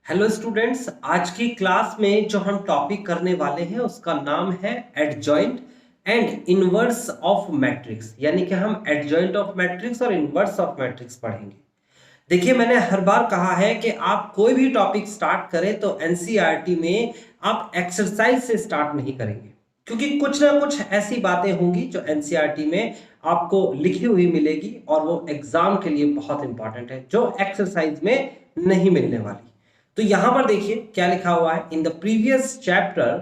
Hello students, आज की class में जो हम टॉपिक करने वाले हैं उसका नाम है adjoint and inverse of matrix. यानी कि हम एडजॉइंट ऑफ मैट्रिक्स और इनवर्स ऑफ मैट्रिक्स पढ़ेंगे। देखिए, मैंने हर बार कहा है कि आप कोई भी टॉपिक स्टार्ट करें तो एनसीईआरटी में आप एक्सरसाइज से स्टार्ट नहीं करेंगे, क्योंकि कुछ ना कुछ ऐसी बातें होंगी जो एनसीईआरटी में आपको लिखी हुई मिलेगी और वो एग्जाम के लिए बहुत इंपॉर्टेंट है, जो एक्सरसाइज में नहीं मिलने वाली। तो यहां पर देखिए क्या लिखा हुआ है। In the previous chapter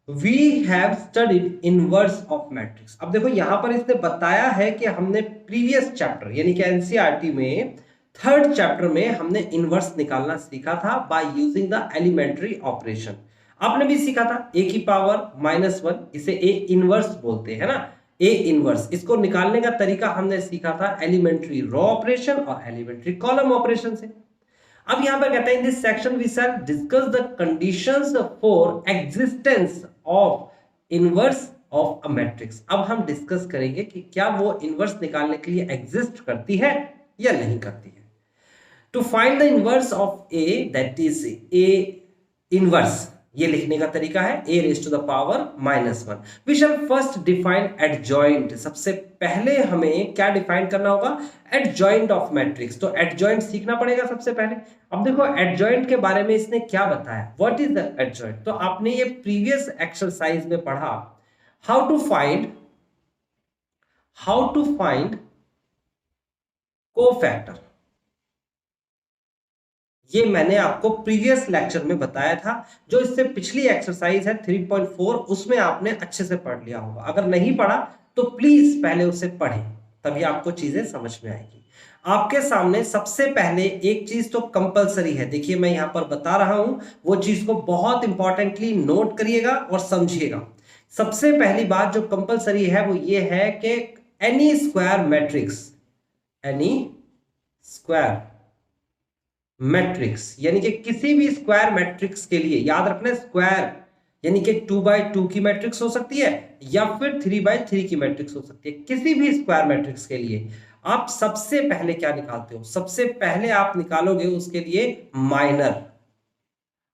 we have studied inverse of matrix. अब देखो यहां पर इसने बताया है कि हमने प्रीवियस चैप्टर यानी कि एनसीईआरटी में थर्ड चैप्टर में हमने इनवर्स निकालना सीखा था by using the elementary operation. आपने भी सीखा था ए की पावर -1, इसे ए इनवर्स बोलते हैं ना, ए इनवर्स। इसको निकालने का तरीका हमने सीखा था एलिमेंट्री रो ऑपरेशन और एलिमेंट्री कॉलम ऑपरेशन से। अब यहां पर कहते हैं in this section we shall discuss the conditions for existence of inverse of a matrix. अब हम डिस्कस करेंगे कि क्या वो इनवर्स निकालने के लिए एग्जिस्ट करती है या नहीं करती है। To find the inverse of A, that is A inverse, ये लिखने का तरीका है a raise to the power -1। We shall first define adjoint. सबसे पहले हमें क्या डिफाइन करना होगा? Adjoint of matrix. तो एडजॉइंट सीखना पड़ेगा सबसे पहले। अब देखो एडजॉइंट के बारे में इसने क्या बताया, व्हाट इज द एडजॉइंट। तो आपने ये प्रीवियस एक्सरसाइज में पढ़ा हाउ टू फाइंड कोफैक्टर। ये मैंने आपको प्रीवियस लेक्चर में बताया था। जो इससे पिछली एक्सरसाइज है 3.4, उसमें आपने अच्छे से पढ़ लिया होगा। अगर नहीं पढ़ा तो प्लीज पहले उसे पढ़ें, तभी आपको चीजें समझ में आएगी। आपके सामने सबसे पहले एक चीज तो कंपलसरी है, देखिए मैं यहां पर बता रहा हूं, वो चीज को बहुत इंपॉर्टेंटली नोट करिएगा और समझिएगा। सबसे पहली बात जो कंपलसरी है वो ये है कि एनी स्क्वायर मैट्रिक्स यानी कि किसी भी स्क्वायर मैट्रिक्स के लिए, याद रखना स्क्वायर यानी कि 2x2 की मैट्रिक्स हो सकती है या फिर 3x3 की मैट्रिक्स हो सकती है। किसी भी स्क्वायर मैट्रिक्स के लिए आप सबसे पहले क्या निकालते हो? सबसे पहले आप निकालोगे उसके लिए माइनर।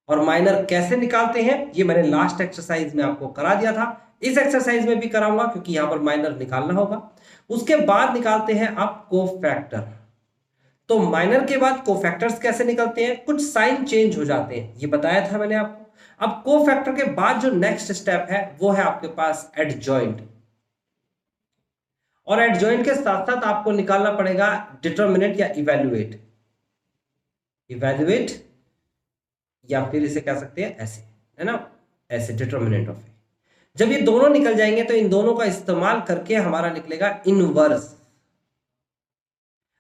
और माइनर कैसे निकालते हैं ये मैंने लास्ट एक्सरसाइज में आपको करा दिया था, इस एक्सरसाइज में भी कराऊंगा क्योंकि यहां पर माइनर निकालना होगा। उसके बाद निकालते हैं आप कोफैक्टर। तो माइनर के बाद कोफैक्टर्स कैसे निकलते हैं? कुछ साइन चेंज हो जाते हैं, ये बताया था मैंने आपको। अब कोफैक्टर के बाद जो नेक्स्ट स्टेप है वो है आपके पास एडजॉइंट। और एडजॉइंट के साथ साथ आपको निकालना पड़ेगा डिटर्मिनेंट या इवैल्यूएट या फिर इसे कह सकते हैं ऐसे, है ना, ऐसे डिटर्मिनेंट ऑफ ए। जब ये दोनों निकल जाएंगे तो इन दोनों का इस्तेमाल करके हमारा निकलेगा इनवर्स।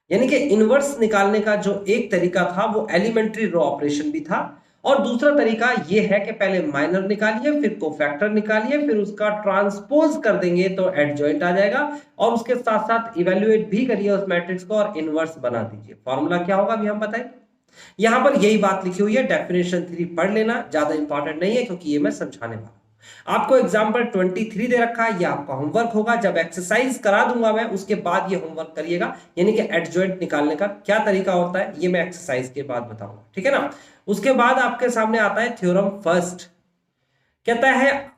यानी कि इनवर्स निकालने का जो एक तरीका था वो एलिमेंट्री रो ऑपरेशन भी था, और दूसरा तरीका ये है कि पहले माइनर निकालिए, फिर कोफैक्टर निकालिए, फिर उसका ट्रांसपोज कर देंगे तो एडजॉइंट आ जाएगा, और उसके साथ साथ इवैल्यूएट भी करिए उस मैट्रिक्स को और इनवर्स बना दीजिए। फॉर्मूला क्या होगा अभी हम बताएं। यहां पर यही बात लिखी हुई है, डेफिनेशन 3 पढ़ लेना, ज्यादा इंपॉर्टेंट नहीं है क्योंकि ये मैं समझाने वाला हूं। आपको एग्जाम्पल 23 दे रखा है, ये आपका होमवर्क होगा। जब एक्सरसाइज करा दूंगा मैं उसके बाद ये होमवर्क करिएगा, यानी कि एडजॉइंट निकालने का क्या तरीका होता है ये मैं एक्सरसाइज के बाद बताऊंगा, ठीक है ना। उसके बाद आपके सामने आता है थ्योरम फर्स्ट। कहता है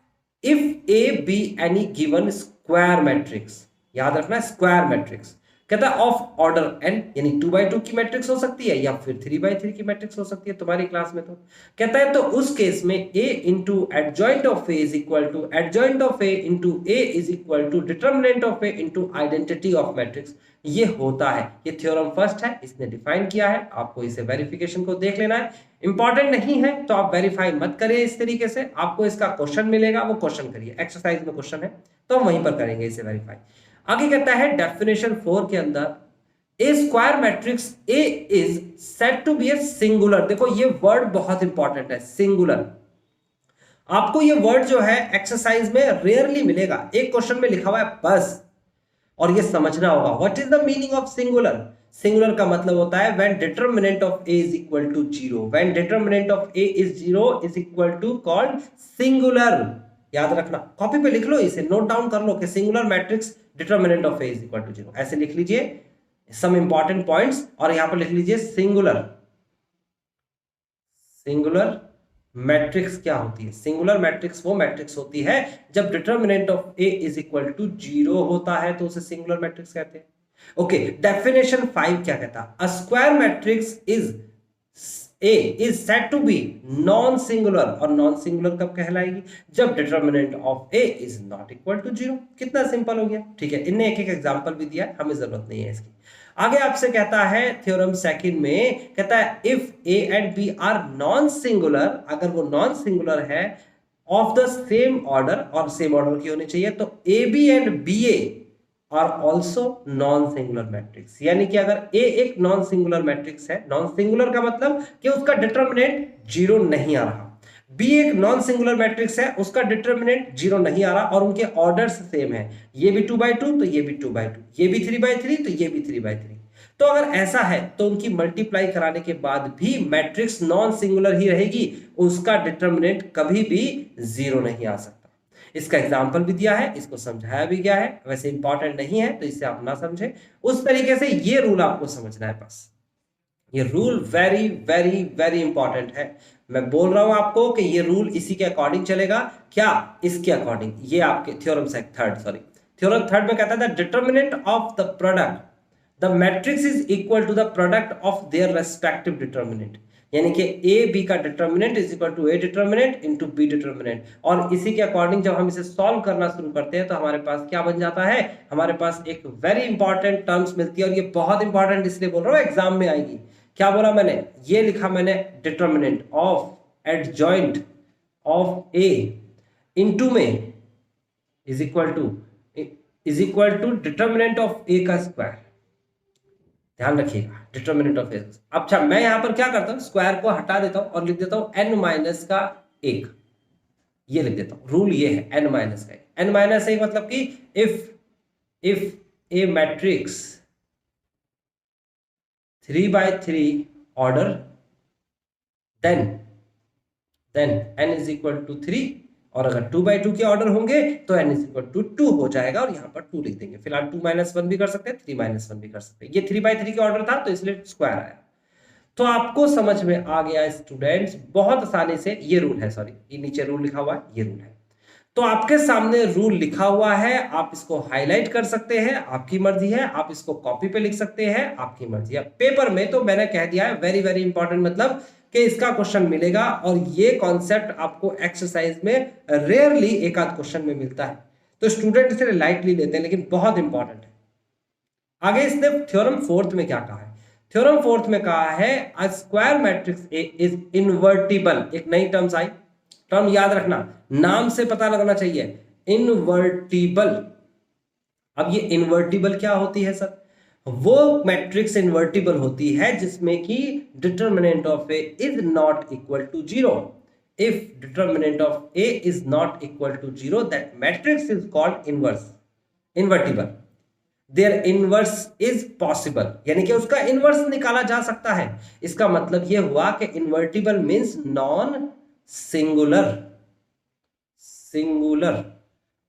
if A be any given square matrix, याद रखना स्क्वायर मैट्रिक्स। कहता है ऑफ ऑर्डर n, यानी 2x2 की मैट्रिक्स हो सकती है या फिर 3x3 की मैट्रिक्स हो सकती है तुम्हारी क्लास में। तो कहता है तो उस केस में a into adjoint of a is equal to adjoint of a into a is equal to determinant of a into identity of matrix. ये होता है, ये थ्योरम फर्स्ट है, इसने डिफाइन किया है। आपको इसे वेरिफिकेशन को देख लेना है, इंपॉर्टेंट नहीं है तो आप वेरीफाई मत करिए। इस तरीके से आपको इसका क्वेश्चन मिलेगा, वो क्वेश्चन करिए, एक्सरसाइज में क्वेश्चन है तो हम वहीं पर करेंगे इसे वेरीफाई। आगे कहता है डेफिनेशन 4 के अंदर A square matrix A is said to be a singular. देखो ये वर्ड बहुत इंपॉर्टेंट है, सिंगुलर। आपको ये वर्ड जो है एक्सरसाइज में रेयरली मिलेगा, एक क्वेश्चन में लिखा हुआ है बस, और ये समझना होगा what is the meaning of singular. Singular का मतलब होता है when determinant of A is equal to 0, when determinant of A is 0 is equal to called singular. याद रखना, कॉपी पे लिख लो, इसे नोट डाउन कर लो कि singular matrix determinant of A is equal to 0, ऐसे लिख लीजिए सम इंपॉर्टेंट पॉइंट्स, और यहां पर लिख लीजिए सिंगुलर सिंगुलर मैट्रिक्स क्या होती है? सिंगुलर मैट्रिक्स वो मैट्रिक्स होती है जब determinant of A is equal to 0 होता है तो उसे सिंगुलर मैट्रिक्स कहते हैं। ओके, डेफिनेशन 5 क्या कहता है? A square matrix is A is said to be non singular, और नॉन सिंगुलर कब कहलाएगी? जब determinant of A is not equal to 0। कितना सिंपल हो गया, ठीक है। इनने एक एक एग्जांपल भी दिया है, हमें जरूरत नहीं है इसकी। आगे आपसे कहता है थ्योरम सेकंड में, कहता है if A and B are non singular, अगर वो नॉन सिंगुलर है ऑफ द सेम ऑर्डर, और सेम ऑर्डर की होनी चाहिए, तो A B and B A are also non singular matrix. यानी कि अगर ए एक नॉन सिंगुलर मैट्रिक्स है, नॉन सिंगुलर का मतलब कि उसका डिटर्मिनेंट 0 नहीं आ रहा, बी एक नॉन सिंगुलर मैट्रिक्स है, उसका डिटर्मिनेंट 0 नहीं आ रहा, और उनके ऑर्डर्स सेम है, ये भी 2/2 तो ये भी 2/2, ये भी 3/3 तो ये भी 3/3। तो अगर ऐसा है तो उनकी मल्टीप्लाई कराने के बाद भी मैट्रिक्स नॉन सिंगुलर ही रहेगी, उसका डिटर्मिनेंट कभी भी 0 नहीं आ सकता। इसका एग्जाम्पल भी दिया है, इसको समझाया भी गया है, वैसे इंपॉर्टेंट नहीं है तो इसे आप ना समझे। उस तरीके से ये रूल आपको समझना है बस। ये rule very very very important है। मैं बोल रहा हूं आपको कि ये रूल इसी के अकॉर्डिंग चलेगा। क्या? इसके अकॉर्डिंग। ये आपके थ्योरम थर्ड में कहता है determinant of the product the matrix is equal to the product of their respective determinant. यानी कि ए बी का determinant is equal to A determinant into B determinant, और इसी के अकॉर्डिंग जब हम इसे सॉल्व करना शुरू करते हैं तो हमारे पास क्या बन जाता है? हमारे पास एक वेरी इंपॉर्टेंट टर्म्स मिलती है, और ये बहुत इंपॉर्टेंट इसलिए बोल रहा हूं एग्जाम में आएगी। क्या बोला मैंने? ये लिखा मैंने determinant of adjoint of A into में is equal to determinant of A का स्क्वायर। ध्यान रखिएगा, डिटर्मिनेंट ऑफ ए। अच्छा, मैं यहां पर क्या करता हूं, स्क्वायर को हटा देता हूं और लिख देता हूं n माइनस का 1। ये लिख देता हूं, रूल ये है n माइनस का 1। n माइनस 1 मतलब कि if A matrix 3/3 order then n is equal to 3, और अगर 2/2 के ऑर्डर होंगे तो n इज इक्वल टू 2 हो जाएगा, और यहां पर 2 लिख देंगे। फिलहाल 2-1 भी कर सकते हैं, 3-1 भी कर सकते हैं। ये 3/3 के ऑर्डर था तो इसलिए स्क्वायर आया। तो आपको समझ में आ गया स्टूडेंट्स, बहुत आसानी से। ये रूल है, सॉरी ये नीचे रूल लिखा हुआ है, ये रूल है। तो आपके सामने रूल लिखा हुआ है, आप इसको हाईलाइट कर सकते हैं, आपकी मर्जी है। आप इसको कॉपी पे लिख सकते हैं, आपकी मर्जी है। पेपर में तो मैंने कह दिया है वेरी वेरी इंपॉर्टेंट, मतलब कि इसका क्वेश्चन मिलेगा, और ये कॉन्सेप्ट आपको एक्सरसाइज में रेयरली एक आध क्वेश्चन में मिलता है, तो स्टूडेंट इसे लाइटली लेते हैं, लेकिन बहुत इंपॉर्टेंट है। आगे इसने थ्योरम फोर्थ में क्या कहा है? थ्योरम फोर्थ में कहा है a square matrix A is invertible. एक नई टर्म्स आई, टर्म याद रखना, नाम से पता लगना चाहिए, इनवर्टिबल। अब ये इनवर्टिबल क्या होती है सर? वो मैट्रिक्स इनवर्टिबल होती है जिसमें कि determinant of A is not equal to 0। If determinant of A is not equal to 0, that matrix is called invertible. Their inverse is possible, यानी कि उसका इनवर्स निकाला जा सकता है। इसका मतलब यह हुआ कि इनवर्टिबल मींस नॉन सिंगुलर,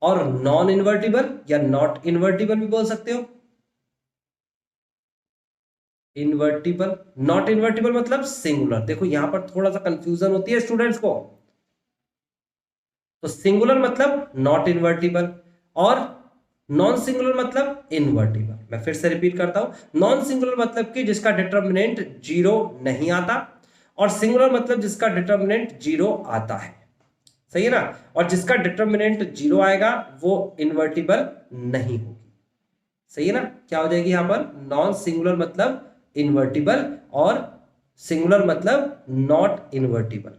और नॉन इन्वर्टिबल या नॉट इन्वर्टिबल भी बोल सकते हो। इन्वर्टिबल, नॉट इन्वर्टिबल मतलब सिंगुलर। देखो यहां पर थोड़ा सा कंफ्यूजन होती है स्टूडेंट्स को। तो सिंगुलर मतलब नॉट इन्वर्टिबल, और नॉन सिंगुलर मतलब इन्वर्टिबल। मैं फिर से रिपीट करता हूं, नॉन सिंगुलर मतलब कि जिसका डिटर्मिनेंट 0 नहीं आता, और सिंगुलर मतलब जिसका डिटर्मिनेंट 0 आता है। सही है ना? और जिसका डिटर्मिनेंट 0 आएगा वो इन्वर्टिबल नहीं होगी। सही है ना? क्या हो जाएगी यहां पर? नॉन सिंगुलर मतलब इन्वर्टिबल, और सिंगुलर मतलब नॉट इन्वर्टिबल।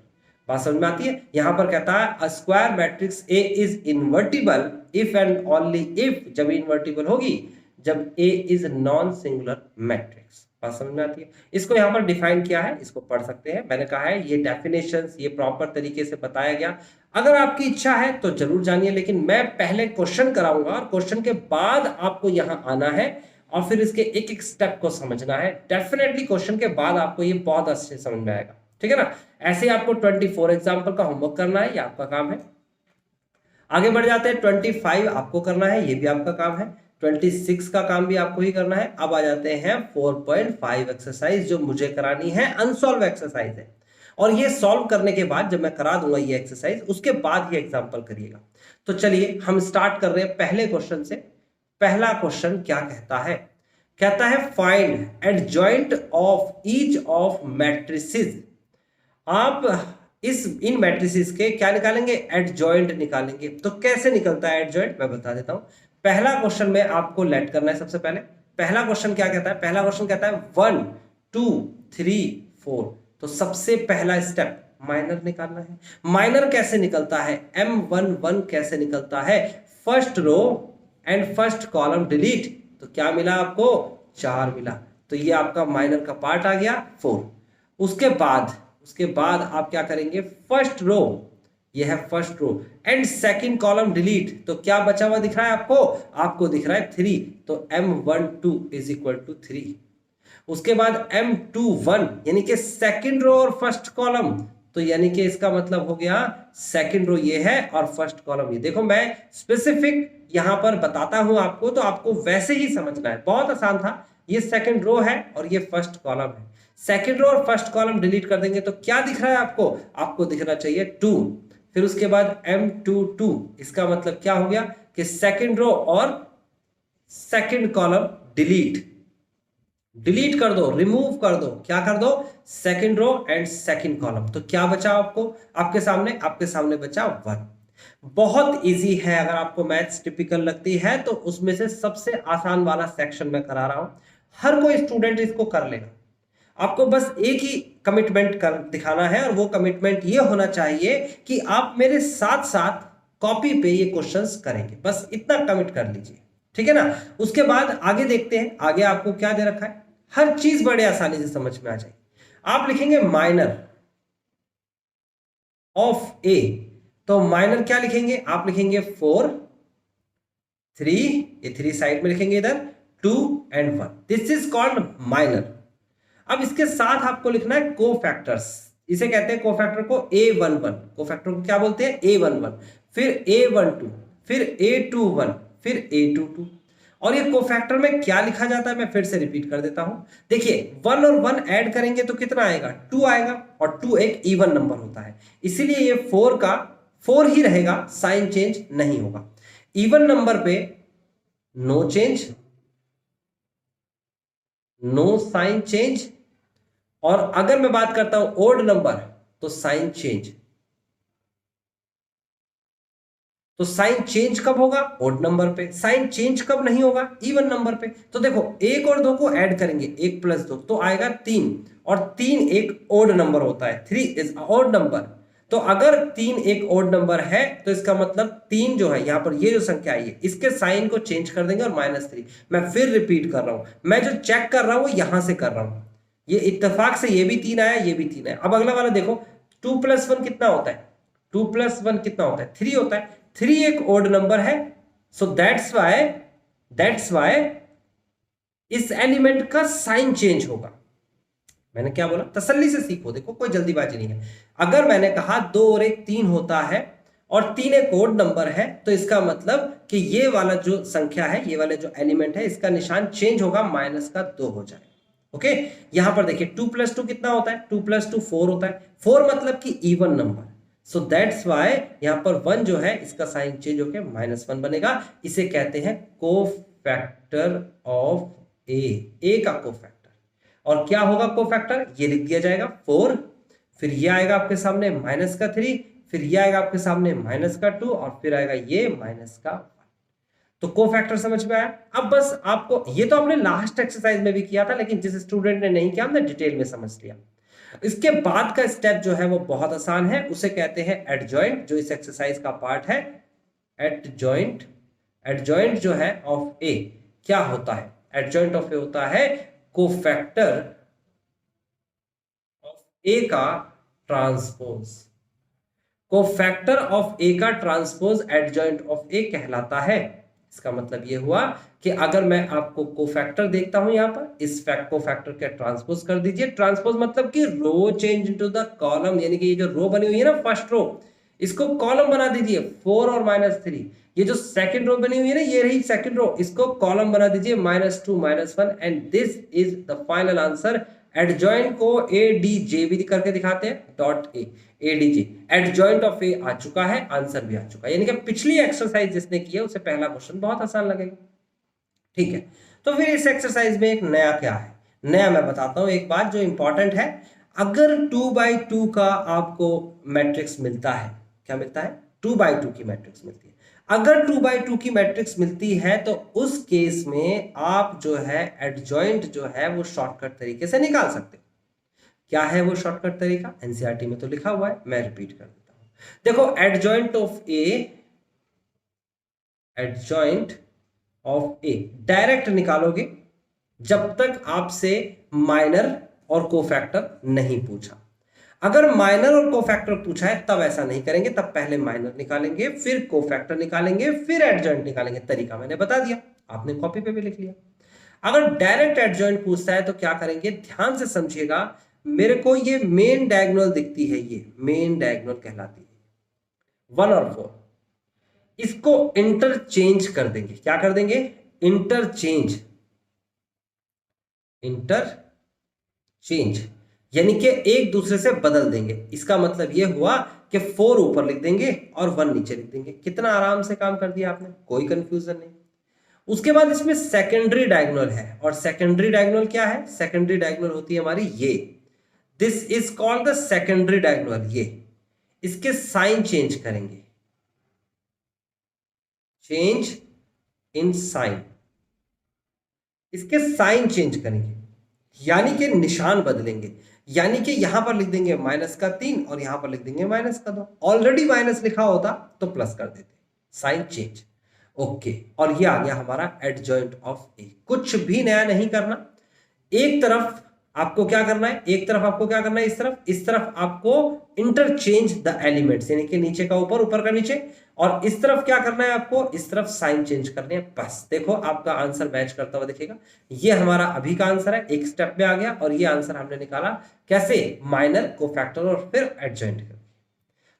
बात समझ में आती है? यहां पर कहता है a square matrix A is invertible if and only if, जब इन्वर्टिबल होगी जब ए इज नॉन सिंगुलर मैट्रिक्स। बात समझ में आती है? इसको यहां पर डिफाइन किया है, इसको पढ़ सकते हैं। मैंने कहा है ये डेफिनेशंस ये प्रॉपर तरीके से बताया गया। अगर आपकी इच्छा है तो जरूर जानिए, लेकिन मैं पहले क्वेश्चन कराऊंगा, और क्वेश्चन के बाद आपको यहां आना है और फिर इसके एक एक स्टेप को समझना है। डेफिनेटली क्वेश्चन के बाद आपको ये बहुत अच्छे समझ में आएगा। ठीक है ना? ऐसे आपको 24 एग्जाम्पल का होमवर्क करना है, ये आपका काम है। आगे बढ़ जाते हैं, 25 आपको करना है, ये भी आपका काम है। 26 का काम भी आपको ही करना है। अब आ जाते हैं 4.5 एक्सरसाइज, जो मुझे करानी है, अनसॉल्व एक्सरसाइज है। और ये सॉल्व करने के बाद जब मैं करा दूंगा ये एक्सरसाइज, उसके बाद ये एग्जाम्पल करिएगा। तो चलिए हम स्टार्ट कर रहे हैं पहले क्वेश्चन से। पहला क्वेश्चन क्या कहता है? कहता है find adjoint of each of matrices. आप इन मैट्रिसेस के क्या निकालेंगे? एडजॉइंट निकालेंगे। तो कैसे निकलता है एडजॉइंट, मैं बता देता हूं। पहला क्वेश्चन में आपको लेट करना है सबसे पहले। पहला क्वेश्चन क्या कहता है? पहला क्वेश्चन कहता है 1 2 3 4। तो सबसे पहला स्टेप माइनर निकालना है। माइनर कैसे निकलता है? M11 कैसे निकलता है? First row and first column delete. तो क्या मिला आपको? 4 मिला। तो ये आपका माइनर का पार्ट आ गया 4। उसके बाद आप क्या करेंगे? फर्स्ट रो, ये है first row, and second column delete. तो क्या बचा हुआ दिख रहा है आपको? आपको दिख रहा है 3। तो M12 इज इक्वल टू 3। उसके बाद M21 यानी कि सेकंड रो और फर्स्ट कॉलम। तो यानी कि इसका मतलब हो गया सेकंड रो ये है और फर्स्ट कॉलम ये। देखो मैं स्पेसिफिक यहां पर बताता हूं आपको, तो आपको वैसे ही समझना है। बहुत आसान था। ये सेकंड रो है और ये फर्स्ट कॉलम है। सेकंड रो और फर्स्ट कॉलम डिलीट कर देंगे तो क्या दिख रहा है आपको? आपको दिखना चाहिए 2। फिर उसके बाद M22, इसका मतलब क्या हो गया कि सेकंड रो और सेकंड कॉलम डिलीट कर दो, रिमूव कर दो। क्या कर दो? Second row and second column. तो क्या बचा आपको? आपके सामने बचा 1। बहुत इजी है। अगर आपको मैथ्स टिपिकल लगती है तो उसमें से सबसे आसान वाला सेक्शन में करा रहा हूं। हर कोई स्टूडेंट इसको कर लेगा। आपको बस एक ही कमिटमेंट कर दिखाना है, और वो कमिटमेंट ये होना चाहिए कि आप मेरे साथ साथ कॉपी पे ये क्वेश्चंस करेंगे। बस इतना कमिट कर लीजिए, ठीक है ना? उसके बाद आगे देखते हैं। आगे आपको क्या दे रखा है? हर चीज बड़े आसानी से समझ में आ जाएगी। आप लिखेंगे माइनर ऑफ ए। तो माइनर क्या लिखेंगे? आप लिखेंगे 4 3, ये 3 साइड में लिखेंगे, इधर 2 and 1। This is called minor. अब इसके साथ आपको लिखना है कोफैक्टर्स। इसे कहते हैं कोफैक्टर को A11। कोफैक्टर को क्या बोलते हैं? A11, फिर A12, फिर A21, फिर A22। और ये कोफैक्टर में क्या लिखा जाता है मैं फिर से रिपीट कर देता हूं। देखिए 1 और 1 ऐड करेंगे तो कितना आएगा? 2 आएगा, और 2 एक इवन नंबर होता है, इसीलिए ये 4 का 4 ही रहेगा, साइन चेंज नहीं होगा। इवन नंबर पे no change, no sign change. और अगर मैं बात करता हूं ओड नंबर तो साइन चेंज। तो साइन चेंज कब होगा? ओड नंबर पे। साइन चेंज कब नहीं होगा? इवन नंबर पे। तो देखो 1 और 2 को ऐड करेंगे, 1 + 2 तो आएगा 3, और 3 एक ओड नंबर होता है। 3 इज ओड नंबर। तो अगर 3 एक ओड नंबर है तो इसका मतलब 3 जो है यहां पर, ये जो संख्या आई है, इसके साइन को चेंज कर देंगे और -3। मैं फिर रिपीट कर रहा हूं, मैं जो चेक कर रहा हूं यहां से कर रहा हूं। ये इत्तेफाक से ये भी 3 आया, ये भी 3 आया। अब अगला वाला देखो, 2 + 1 कितना होता है? 2 + 1 कितना होता है? 3 होता है। 3 एक ओड नंबर है। सो दैट्स वाई इस एलिमेंट का साइन चेंज होगा। मैंने क्या बोला? तसल्ली से सीखो, देखो कोई जल्दीबाजी नहीं है। अगर मैंने कहा 2 और 1 3 होता है और 3 एक ओड नंबर है, तो इसका मतलब कि ये वाला जो संख्या है, ये वाले जो एलिमेंट है, इसका निशान चेंज होगा, -2 हो जाए। ओके, यहां पर देखिए 2 + 2 कितना होता है? 2 + 2 4 होता है। 4 मतलब कि even number. So that's why यहां पर 1 जो है इसका साइन चेंज होकर -1 बनेगा। इसे कहते हैं कोफैक्टर ऑफ ए का कोफैक्टर। और क्या होगा कोफैक्टर? ये लिख दिया जाएगा 4, फिर ये आएगा आपके सामने -3, फिर ये आएगा आपके सामने -2, और फिर आएगा ये -1। तो कोफैक्टर समझ में आया? अब बस आपको, ये तो हमने लास्ट एक्सरसाइज में भी किया था, लेकिन जिस स्टूडेंट ने नहीं किया हमने डिटेल में समझ लिया। इसके बाद का स्टेप जो है वो बहुत आसान है, उसे कहते हैं एडजॉइंट, जो इस एक्सरसाइज का पार्ट है। एडजॉइंट जो है ऑफ ए क्या होता है? एडजॉइंट ऑफ ए होता है कोफैक्टर ऑफ ए का ट्रांसपोज। कोफैक्टर ऑफ ए का ट्रांसपोज एडजॉइंट ऑफ ए कहलाता है। इसका मतलब ये हुआ कि अगर मैं आपको कोफैक्टर देखता हूं यहां पर, इस कोफैक्टर के ट्रांसपोज कर दीजिए। ट्रांसपोज मतलब कि रो चेंज इनटू द कॉलम, यानी कि ये जो रो बनी हुई है ना फर्स्ट रो, इसको कॉलम बना दीजिए 4 और -3। ये जो सेकंड रो बनी हुई है ना, ये रही सेकंड रो, इसको कॉलम बना दीजिए -2 -1, and this is the final answer adjoint को ADJ भी करके दिखाते हैं, dot A ADJ। Adjoint of A आ चुका है, आंसर भी आ चुका है, यानी कि पिछली एक्सरसाइज जिसने की है उसे पहला क्वेश्चन बहुत आसान लगेगा। ठीक है, तो फिर इस एक्सरसाइज में एक नया क्या है, नया मैं बताता हूं एक बात जो इंपॉर्टेंट है। अगर 2/2 का आपको मैट्रिक्स मिलता है, क्या मिलता है, 2/2 की मैट्रिक्स मिलती है। अगर 2/2 की मैट्रिक्स मिलती है तो उस केस में आप जो है एडजॉइंट जो है वो शॉर्टकट तरीके से निकाल सकते हो। क्या है वो शॉर्टकट तरीका, एनसीईआरटी में तो लिखा हुआ है, मैं रिपीट कर देता हूं। देखो, adjoint of A, adjoint of A direct निकालोगे जब तक आपसे माइनर और कोफैक्टर नहीं पूछा। अगर माइनर और कोफैक्टर पूछा है तब ऐसा नहीं करेंगे, तब पहले माइनर निकालेंगे, फिर कोफैक्टर निकालेंगे, फिर एडजॉइंट निकालेंगे। तरीका मैंने बता दिया, आपने कॉपी पे भी लिख लिया। अगर डायरेक्ट एडजॉइंट पूछता है तो क्या करेंगे, ध्यान से समझिएगा। मेरे को ये मेन डायगोनल दिखती है, ये मेन डायगोनल कहलाती है 1 और 4, इसको इंटरचेंज कर देंगे। क्या कर देंगे, इंटरचेंज, इंटरचेंज यानी कि एक दूसरे से बदल देंगे। इसका मतलब यह हुआ कि 4 ऊपर लिख देंगे और 1 नीचे लिख देंगे। कितना आराम से काम कर दिया आपने, कोई कंफ्यूजन नहीं। उसके बाद इसमें सेकेंडरी डायगोनल है, और सेकेंडरी डायगोनल क्या है, सेकेंडरी डायगोनल होती है हमारी ये, this is called the secondary diagonal. ये इसके साइन चेंज करेंगे, चेंज इन साइन, इसके साइन चेंज करेंगे, यानी कि निशान बदलेंगे। यानी कि यहां पर लिख देंगे -3 और यहां पर लिख देंगे -2। ऑलरेडी माइनस लिखा होता तो प्लस कर देते, साइन चेंज। ओके, और ये आ गया हमारा एडजॉइंट ऑफ ए। कुछ भी नया नहीं करना, एक तरफ आपको क्या करना है, एक तरफ आपको क्या करना है, इस तरफ आपको इंटरचेंज द एलिमेंट्स, यानी कि नीचे का ऊपर, ऊपर का नीचे, और इस तरफ क्या करना है आपको, इस तरफ साइन चेंज करने हैं। बस देखो आपका आंसर मैच करता हुआ दिखेगा। ये हमारा अभी का आंसर है, एक स्टेप में आ गया, और ये आंसर हमने निकाला कैसे, माइनर, कोफैक्टर और फिर एडजॉइंट करके।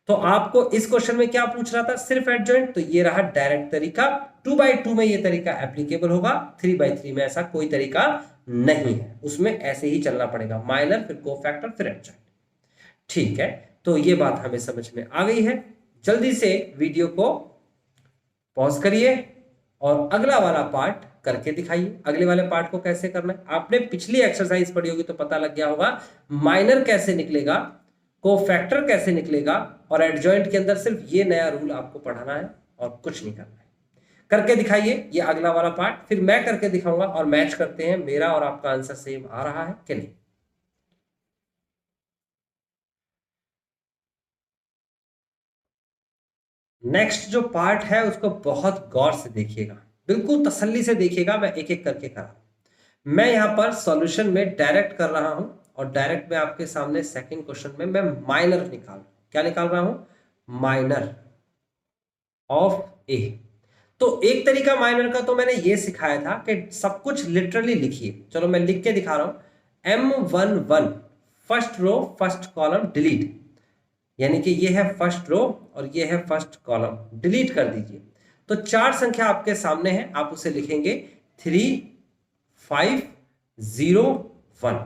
तो आपको इस क्वेश्चन में क्या पूछ रहा था, सिर्फ एडजॉइंट, तो ये रहा डायरेक्ट तरीका। 2/2 में ये तरीका एप्लीकेबल होगा, 3/3 में ऐसा कोई तरीका नहीं है, उसमें ऐसे ही चलना पड़ेगा, माइनर फिर कोफैक्टर फिर एडजॉइंट। ठीक है, तो ये बात हमें समझ में आ गई है। जल्दी से वीडियो को पॉज करिए और अगला वाला पार्ट करके दिखाइए। अगले वाले पार्ट को कैसे करना है, आपने पिछली एक्सरसाइज पढ़ी होगी तो पता लग गया होगा। माइनर कैसे निकलेगा, कोफैक्टर कैसे निकलेगा, और एडजॉइंट के अंदर सिर्फ ये नया रूल आपको पढ़ाना है और कुछ नहीं करना है। करके दिखाइए ये अगला वाला पार्ट, फिर मैं करके दिखाऊंगा और मैच करते हैं मेरा और आपका आंसर सेम आ रहा है कि नहीं। नेक्स्ट जो पार्ट है उसको बहुत गौर से देखिएगा, बिल्कुल तसल्ली से देखिएगा, मैं एक एक करके करा। मैं यहां पर सॉल्यूशन में डायरेक्ट कर रहा हूं, और डायरेक्ट में आपके सामने सेकंड क्वेश्चन में मैं माइनर निकाल, क्या निकाल रहा हूं, माइनर ऑफ ए। तो एक तरीका माइनर का तो मैंने ये सिखाया था कि सब कुछ लिटरली लिखिए। चलो मैं लिख के दिखा रहा हूं, M11 first row first column delete, यानी कि ये है फर्स्ट रो और ये है फर्स्ट कॉलम, डिलीट कर दीजिए। तो 4 संख्या आपके सामने है, आप उसे लिखेंगे 3 5 0 1।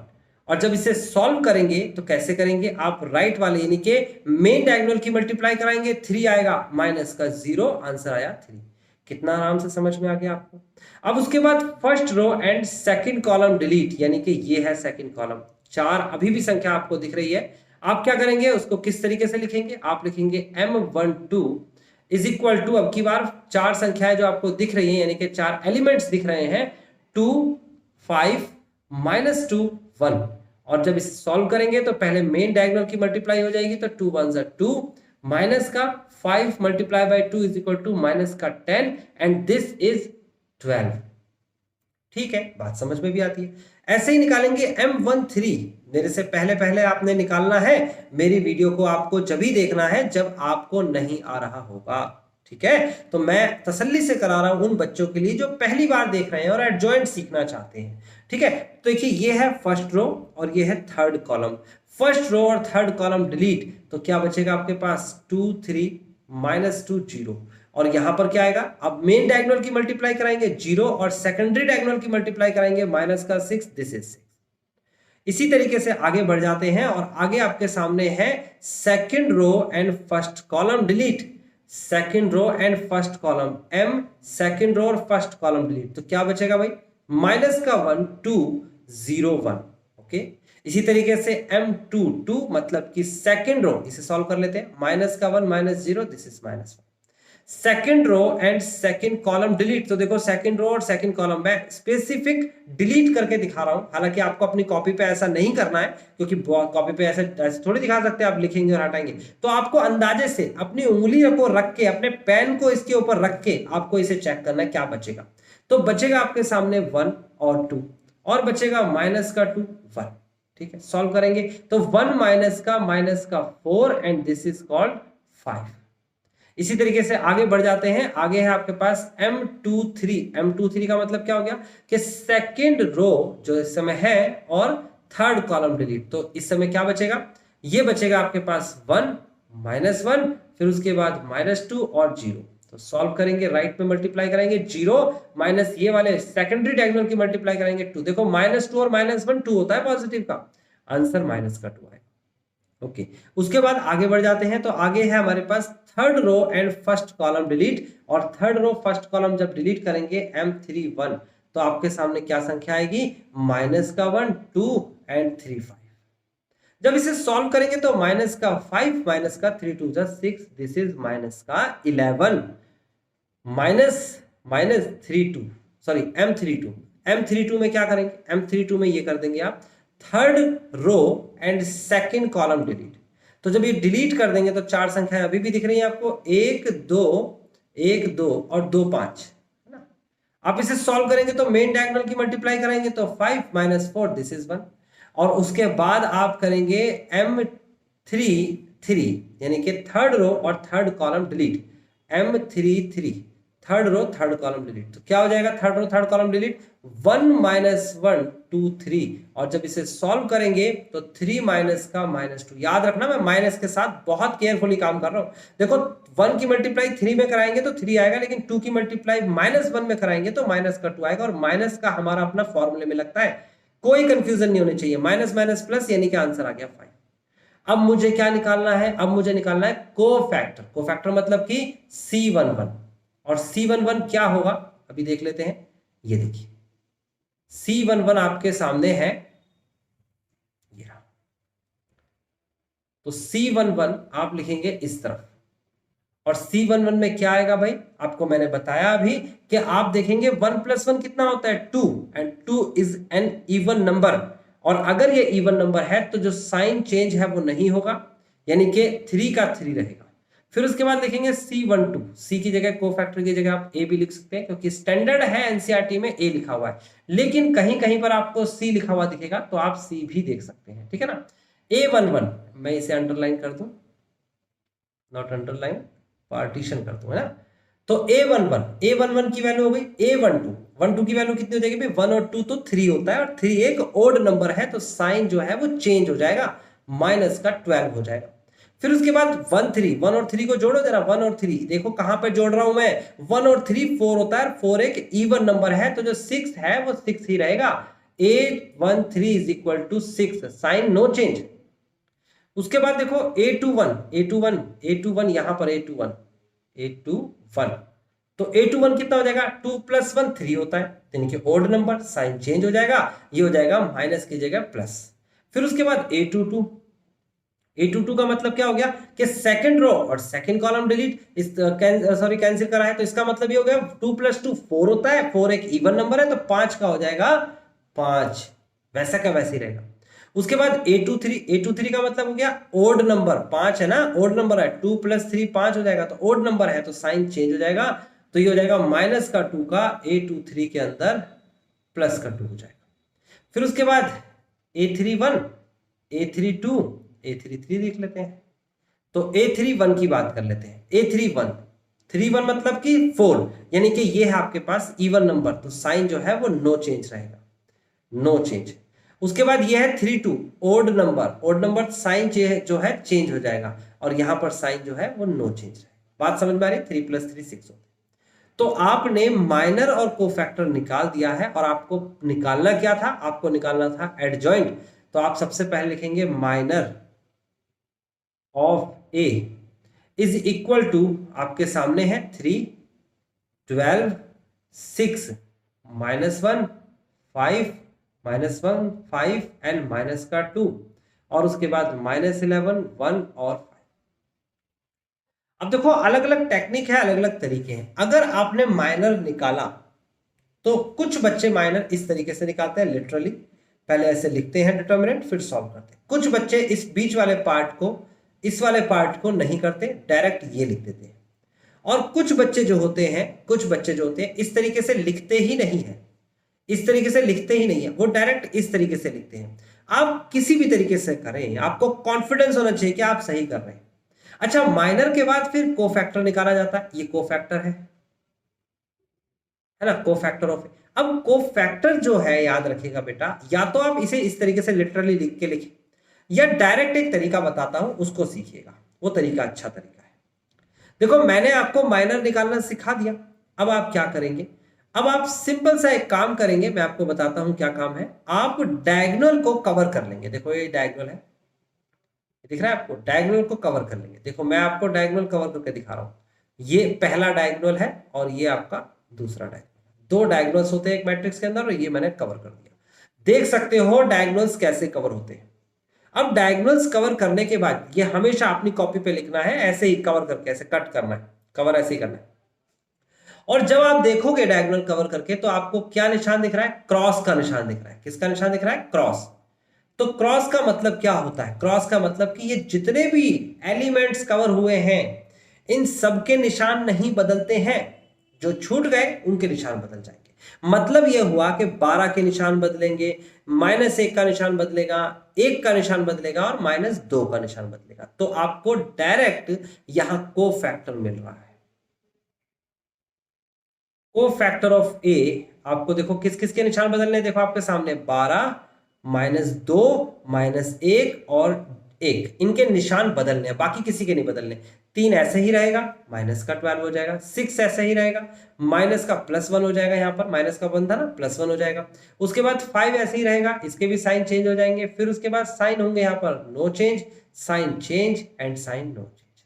और जब इसे सॉल्व करेंगे तो कैसे करेंगे, आप राइट वाले यानी कि मेन डायगोनल की मल्टीप्लाई कराएंगे, 3 आएगा माइनस का 0, आंसर आया 3। कितना आराम से समझ में आ गया आपको। अब उसके बाद first row and second column delete, यानी कि ये है सेकंड कॉलम। 4 अभी भी संख्या आपको दिख रही है, आप क्या करेंगे, उसको किस तरीके से लिखेंगे, आप लिखेंगे M12 इज इक्वल टू, अब की बार 4 संख्याएं जो आपको दिख रही हैं, यानी कि 4 एलिमेंट्स दिख रहे हैं, 2 5 -2 1। और जब इसे सॉल्व करेंगे तो पहले मेन डायगोनल की मल्टीप्लाई हो जाएगी, तो 2 1 2, माइनस का 5 multiply by 2 is equal to minus का 10, एंड दिस इज 12। ठीक है, बात समझ में भी आती है। ऐसे ही निकालेंगे M13, मेरे से पहले पहले आपने निकालना है, मेरी वीडियो को आपको जब ही देखना है जब आपको नहीं आ रहा होगा। ठीक है, तो मैं तसल्ली से करा रहा हूं उन बच्चों के लिए जो पहली बार देख रहे हैं और एडजॉइंट सीखना चाहते हैं। ठीक है, तो देखिए ये है फर्स्ट रो और ये है थर्ड कॉलम। फर्स्ट रो और थर्ड कॉलम डिलीट, तो क्या बचेगा आपके पास, 2 3 -2 0। और यहां पर क्या आएगा, अब मेन डायगोनल की मल्टीप्लाई कराएंगे 0 और सेकेंडरी डायगोनल की मल्टीप्लाई कराएंगे माइनस का 6, दिस इज 6। इसी तरीके से आगे बढ़ जाते हैं और आगे आपके सामने है second row and first column delete. Second row and first column, m second row और फर्स्ट कॉलम डिलीट, तो क्या बचेगा भाई, माइनस का 1 2 0 1। ओके, इसी तरीके से m2 2 मतलब कि सेकंड रो, इसे सॉल्व कर लेते हैं, माइनस का 1 minus 0, this is minus 1। Second row and second column delete, तो देखो सेकंड रो और सेकंड कॉलम मैं स्पेसिफिक डिलीट करके दिखा रहा हूं, हालांकि आपको अपनी कॉपी पे ऐसा नहीं करना है, क्योंकि कॉपी पे ऐसे थोड़ी दिखा सकते हैं, आप लिखेंगे और हटाएंगे। तो आपको अंदाजे से अपनी उंगली को रख के, अपने पेन को इसके ऊपर रख के आपको इसे चेक करना है क्या बचेगा। तो बचेगा आपके सामने 1 और 2, और बचेगा माइनस का 2 1। ठीक है, सॉल्व करेंगे तो 1 माइनस का -4 एंड दिस इज कॉल्ड 5। इसी तरीके से आगे बढ़ जाते हैं, आगे है आपके पास M23। M23 का मतलब क्या हो गया कि सेकंड रो जो इस समय है और थर्ड कॉलम डिलीट। तो इस समय क्या बचेगा, ये बचेगा आपके पास 1 -1, फिर उसके बाद -2 और 0। तो सॉल्व करेंगे, राइट में मल्टीप्लाई करेंगे 0 माइनस ये वाले सेकेंडरी डायगोनल की मल्टीप्लाई करेंगे 2। देखो -2 और -1 2 होता है पॉजिटिव का, आंसर माइनस का 2 है। ओके, उसके बाद आगे बढ़ जाते हैं, तो आगे है हमारे पास third row and first column delete. और थर्ड रो फर्स्ट कॉलम जब डिलीट करेंगे M31, तो आपके सामने क्या संख्या आएगी, माइनस का 1 2 एंड 3 5। जब इसे सॉल्व करेंगे तो माइनस का 5 माइनस का 3 2 6, दिस इज माइनस का 11। माइनस 32, सॉरी M32 में क्या करेंगे, M32 में ये कर देंगे आप third row and second column delete. तो जब ये डिलीट कर देंगे तो चार संख्याएं अभी भी दिख रही हैं आपको, 1 2 1 2 और 2 5, है ना। आप इसे सॉल्व करेंगे तो मेन डायगोनल की मल्टीप्लाई करेंगे तो 5 - 4, दिस इज 1। और उसके बाद आप करेंगे M33 यानी कि थर्ड रो और third column delete. M33 third row third column delete, तो क्या हो जाएगा third row third column delete, 1 - 1 2 3। और जब इसे सॉल्व करेंगे तो 3 माइनस का -2, याद रखना मैं माइनस के साथ बहुत केयरफुली काम कर रहा हूं। देखो 1 की मल्टीप्लाई 3 में कराएंगे तो 3 आएगा, लेकिन 2 की मल्टीप्लाई -1 में कराएंगे तो माइनस का 2 आएगा। और माइनस का हमारा अपना फॉर्मूले में लगता है, कोई कंफ्यूजन नहीं होनी चाहिए, माइनस माइनस प्लस यानी कि आंसर आ गया 5। अब मुझे क्या निकालना है, अब मुझे निकालना है कोफैक्टर। कोफैक्टर मतलब कि C11। और C11 क्या होगा अभी देख लेते हैं, ये देखिए C11 आपके सामने है, ये रहा। तो C11 आप लिखेंगे इस तरफ, और C11 में क्या आएगा भाई, आपको मैंने बताया अभी कि आप देखेंगे 1 + 1 कितना होता है 2, and 2 is an even number. और अगर ये इवन नंबर है तो जो साइन चेंज है वो नहीं होगा, यानी कि 3 का 3 रहेगा। फिर उसके बाद लिखेंगे C12, C की जगह कोफैक्टर की जगह आप A भी लिख सकते हैं, क्योंकि स्टैंडर्ड है एनसीईआरटी में A लिखा हुआ है, लेकिन कहीं कहीं पर आपको C लिखा हुआ दिखेगा तो आप C भी देख सकते हैं, ठीक है ना। A11 मैं इसे अंडरलाइन कर दूं, नॉट अंडरलाइन, पार्टीशन कर दूं, है ना। तो A11 की वैल्यू हो गई, A12 की वैल्यू कितनी हो जाएगी भाई, 1 और 2 तो 3 होता है, और 3 एक ओड नंबर है, तो साइन जो है वो चेंज हो जाएगा, माइनस का 12 हो जाएगा। फिर उसके बाद 1 और 3 को जोड़ो जरा, 1 और 3 देखो कहां पर जोड़ रहा हूं मैं, 1 और 3 4 होता है, 4 एक इवन नंबर है, तो जो 6 है वो 6 ही रहेगा। A13 = 6, sign no change. उसके बाद देखो A21 यहां पर A21, तो A21 कितना हो जाएगा, 2 + 1 3 होता है, यानी कि ओड नंबर, साइन चेंज हो जाएगा, ये हो जाएगा माइनस की जगह प्लस। फिर उसके बाद A22 का मतलब क्या हो गया कि सेकंड रो और सेकंड कॉलम डिलीट, इस सॉरी कैंसिल करा है, तो इसका मतलब ये हो गया 2 + 2 4 होता है, 4 एक इवन नंबर है, तो 5 का हो जाएगा 5, वैसा का वैसे ही रहेगा। उसके बाद A23 का मतलब हो गया ओड नंबर, 5 है ना, ओड नंबर है, 2 + 3 5 हो जाएगा, तो ओड नंबर है तो साइन चेंज हो जाएगा, तो ये हो जाएगा माइनस का 2 का A23 के अंदर प्लस का 2 हो जाएगा। फिर उसके बाद A31 A32 A33 देख लेते हैं, तो A31 की बात कर लेते हैं। A31 मतलब कि 4, यानी कि ये है आपके पास इवन नंबर, तो साइन जो है वो नो चेंज रहेगा, नो चेंज। उसके बाद ये है 32 ओड नंबर साइन जो है चेंज हो जाएगा, और यहां पर साइन जो है वो नो चेंज रहेगा। बात समझ में आ रही, 3 + 3 6 होता है। तो आपने माइनर और कोफैक्टर निकाल दिया है, और आपको निकालना क्या था, आपको निकालना था एडजॉइंट। तो आप सबसे पहले लिखेंगे minor of A is equal to, आपके सामने है 3, 12, 6, -1, 5, -1, 5 एंड माइनस का 2, और उसके बाद -11, 1 और 5। अब देखो अलग अलग टेक्निक है, अलग अलग तरीके हैं। अगर आपने माइनर निकाला तो कुछ बच्चे माइनर इस तरीके से निकालते हैं, लिटरली पहले ऐसे लिखते हैं डिटर्मिनेंट, फिर सॉल्व करते हैं। कुछ बच्चे इस बीच वाले पार्ट को, इस वाले पार्ट को नहीं करते, डायरेक्ट ये लिख देते हैं। और कुछ बच्चे जो होते हैं इस तरीके से लिखते ही नहीं है, इस तरीके से लिखते ही नहीं है, वो डायरेक्ट इस तरीके से लिखते हैं। आप किसी भी तरीके से करें, आपको कॉन्फिडेंस होना चाहिए कि आप सही कर रहे हैं। अच्छा, माइनर के बाद फिर कोफैक्टर निकाला जाता है, ये कोफैक्टर है ना, कोफैक्टर ऑफ। अब कोफैक्टर जो है, याद रखिएगा बेटा, या तो आप इसे इस तरीके से लिटरली लिख के लिखें, या डायरेक्ट एक तरीका बताता हूं उसको सीखिएगा, वो तरीका अच्छा तरीका है। देखो मैंने आपको माइनर निकालना सिखा दिया, अब आप क्या करेंगे, अब आप सिंपल सा एक काम करेंगे, मैं आपको बताता हूं क्या काम है। आप डायगोनल को कवर कर लेंगे, देखो ये डायगोनल है, दिख रहा है आपको, डायगोनल को कवर कर लेंगे। देखो मैं आपको डायगोनल कवर करके दिखा रहा हूं, ये पहला डायगोनल है और ये आपका दूसरा डायगोनल। दो डायगोनल्स होते हैं एक मैट्रिक्स के अंदर, और ये मैंने कवर कर दिया। देख सकते हो डायगोनल्स कैसे कवर होते हैं। अब डायगोनल्स कवर करने के बाद ये हमेशा अपनी कॉपी पे लिखना है, ऐसे ही कवर करके, ऐसे कट करना है, कवर ऐसे ही करना है। और जब आप देखोगे डायगोनल कवर करके तो आपको क्या निशान दिख रहा है, क्रॉस का निशान दिख रहा है। किसका निशान दिख रहा है, क्रॉस। तो क्रॉस का मतलब क्या होता है, क्रॉस का मतलब कि ये जितने भी एलिमेंट्स कवर हुए हैं इन सबके निशान नहीं बदलते हैं, जो छूट गए उनके निशान बदल जाएंगे। मतलब यह हुआ कि 12 के निशान बदलेंगे, -1 का निशान बदलेगा, 1 का निशान बदलेगा और -2 का निशान बदलेगा। तो आपको डायरेक्ट यहां कोफैक्टर मिल रहा है। कोफैक्टर ऑफ ए आपको देखो किस किस के निशान बदलने, देखो आपके सामने 12, -2, -1 और 1, इनके निशान बदलने हैं, बाकी किसी के नहीं बदलने। 3 ऐसे ही रहेगा, -12 हो जाएगा। 6 ऐसे ही रहेगा, +1 हो जाएगा, यहाँ पर -1 था ना, +1 हो जाएगा। उसके बाद 5 ऐसे ही रहेगा, इसके भी साइन चेंज हो जाएंगे। फिर उसके बाद साइन होंगे यहाँ पर no change, sign change and sign no change.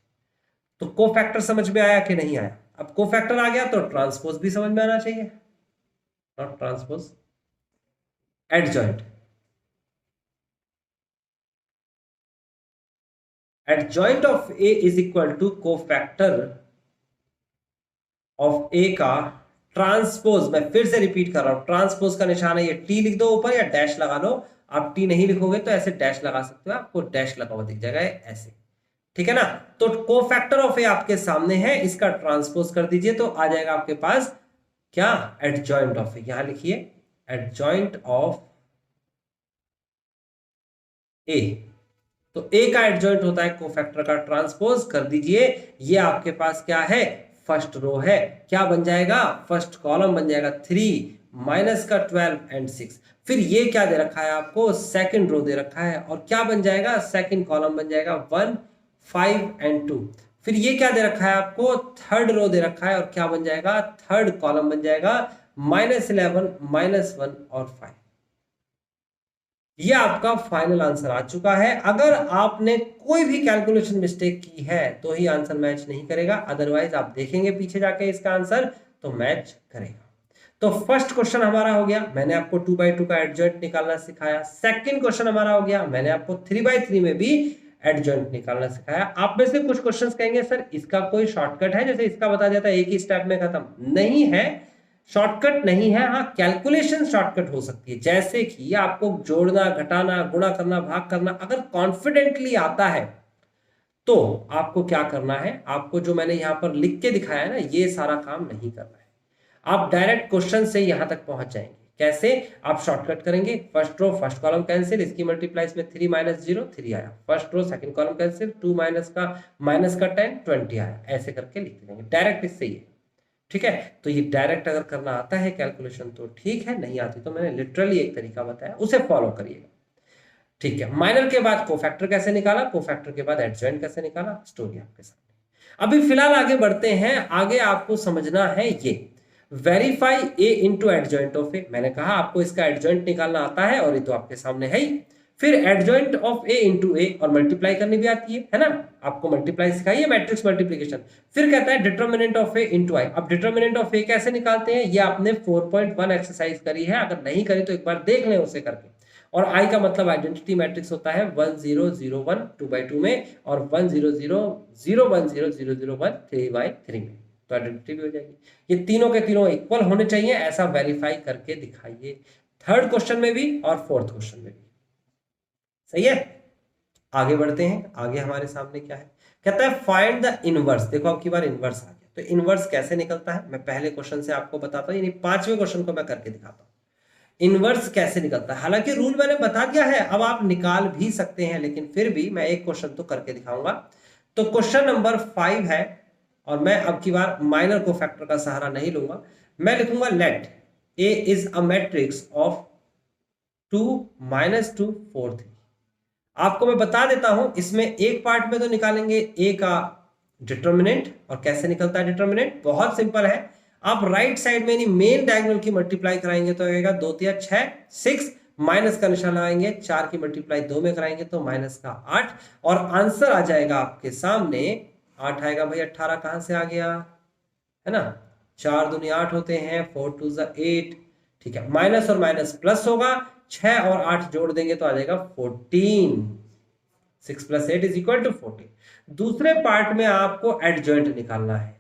तो कोफैक्टर समझ में आया कि नहीं आया? अब कोफैक्टर आ गया तो ट्रांसपोज भी समझ में आना चाहिए, not transpose, adjoint. Adjoint of A is equal to cofactor of A का ट्रांसपोज। मैं फिर से रिपीट कर रहा हूं, ट्रांसपोज का निशान है ये, टी लिख दो ऊपर या डैश लगा लो। आप टी नहीं लिखोगे तो ऐसे डैश लगा सकते हो, आपको डैश लगा हुआ दिख जाएगा ऐसे, ठीक है ना। तो कोफैक्टर ऑफ ए आपके सामने है, इसका ट्रांसपोज कर दीजिए तो आ जाएगा आपके पास क्या, एडजॉइंट ऑफ ए। यहां लिखिए एडजॉइंट ऑफ ए, तो ए का एडजॉइंट होता है कोफैक्टर का ट्रांसपोज कर दीजिए। ये आपके पास क्या है, फर्स्ट रो है। क्या बन जाएगा, फर्स्ट कॉलम बन जाएगा 3 -12 एंड 6। फिर ये क्या दे रखा है आपको, सेकंड रो दे रखा है, और क्या बन जाएगा, सेकंड कॉलम बन जाएगा 1, 5 एंड 2। फिर ये क्या दे रखा है आपको, थर्ड रो दे रखा है, और क्या बन जाएगा, थर्ड कॉलम बन जाएगा -11, -1 और 5। ये आपका फाइनल आंसर आ चुका है। अगर आपने कोई भी कैलकुलेशन मिस्टेक की है तो ही आंसर मैच नहीं करेगा, अदरवाइज आप देखेंगे पीछे जाके इसका आंसर तो मैच करेगा। तो फर्स्ट क्वेश्चन हमारा हो गया, मैंने आपको 2/2 का एडजॉइंट निकालना सिखाया। सेकंड क्वेश्चन हमारा हो गया, मैंने आपको 3/3 में भी एडजॉइंट निकालना सिखाया। आप में से कुछ क्वेश्चंस कहेंगे सर इसका कोई शॉर्टकट है, जैसे इसका बता देता है एक ही स्टेप में खत्म। नहीं है, शॉर्टकट नहीं है। हाँ, कैलकुलेशन शॉर्टकट हो सकती है, जैसे कि आपको जोड़ना, घटाना, गुणा करना, भाग करना अगर कॉन्फिडेंटली आता है तो आपको क्या करना है, आपको जो मैंने यहां पर लिख के दिखाया है ना, ये सारा काम नहीं करना है। आप डायरेक्ट क्वेश्चन से यहां तक पहुंच जाएंगे। कैसे, आप शॉर्टकट करेंगे, first row first column cancel, इसकी मल्टीप्लाइज में 3 - 0 3 आया, first row second column cancel, 2 minus का 10 20 आया, ऐसे करके लिख देंगे डायरेक्ट, इससे ही है, ठीक है। तो ये डायरेक्ट अगर करना आता है कैलकुलेशन तो ठीक है, नहीं आती तो मैंने लिटरली एक तरीका बताया, उसे फॉलो करिएगा, ठीक है। माइनर के बाद कोफैक्टर कैसे निकाला, कोफैक्टर के बाद एडजॉइंट कैसे निकाला, स्टोरी आपके सामने। अभी फिलहाल आगे बढ़ते हैं। आगे आपको समझना है ये verify A into adjoint of A. मैंने कहा आपको इसका एडजॉइंट निकालना आता है और ये तो आपके सामने है ही। फिर एडजॉइंट ऑफ ए इंटू ए, और मल्टीप्लाई करनी भी आती है ना, आपको मल्टीप्लाई सिखाई है, मैट्रिक्स मल्टीप्लिकेशन। फिर कहता है डिटर्मिनेंट ऑफ ए इंटू आई। अब डिटर्मिनेंट ऑफ ए कैसे निकालते हैं, ये आपने 4.1 एक्सरसाइज करी है, अगर नहीं करी तो एक बार देख लें उसे करके। और आई का मतलब आइडेंटिटी मैट्रिक्स होता है 1 0 0 1 2/2 में, और 1 0 0 0 1 0 0 0 1 3/3 में, तो आइडेंटिटी भी हो जाएगी। ये तीनों के तीनों इक्वल होने चाहिए, ऐसा वेरीफाई करके दिखाइए, थर्ड क्वेश्चन में भी और फोर्थ क्वेश्चन में भी। सही है, आगे बढ़ते हैं। आगे हमारे सामने क्या है, कहता है फाइंड द इनवर्स। देखो अब की बार इनवर्स आ गया, तो इनवर्स कैसे निकलता है मैं पहले क्वेश्चन से आपको बताता हूं, यानी पांचवें क्वेश्चन को मैं करके दिखाता हूं इनवर्स कैसे निकलता है। हालांकि रूल मैंने बता दिया है, अब आप निकाल भी सकते हैं, लेकिन फिर भी मैं एक क्वेश्चन तो करके दिखाऊंगा। तो क्वेश्चन नंबर 5 है, और मैं अब की बार माइनर को फैक्टर का सहारा नहीं लूंगा, मैं लिखूंगा let A is a matrix of 2 -2 4 3। आपको मैं बता देता हूं, इसमें एक पार्ट में तो निकालेंगे ए का डिटर्मिनेंट, और कैसे निकलता है डिटर्मिनेंट, बहुत सिंपल है। आप राइट साइड में मेन डायगोनल की मल्टीप्लाई कराएंगे तो आएगा 2 3 6 6, माइनस का निशान लगाएंगे, 4 की मल्टीप्लाई 2 में कराएंगे तो माइनस का 8, और आंसर आ जाएगा आपके सामने 8 आएगा। भाई 18 कहां से आ गया, है ना, 4 दूनी 8 होते हैं, 4 2 8, ठीक है, माइनस और माइनस प्लस होगा, 6 और 8 जोड़ देंगे तो आ जाएगा 14, 6 + 8 = 14। दूसरे पार्ट में आपको एडजॉइंट निकालना है।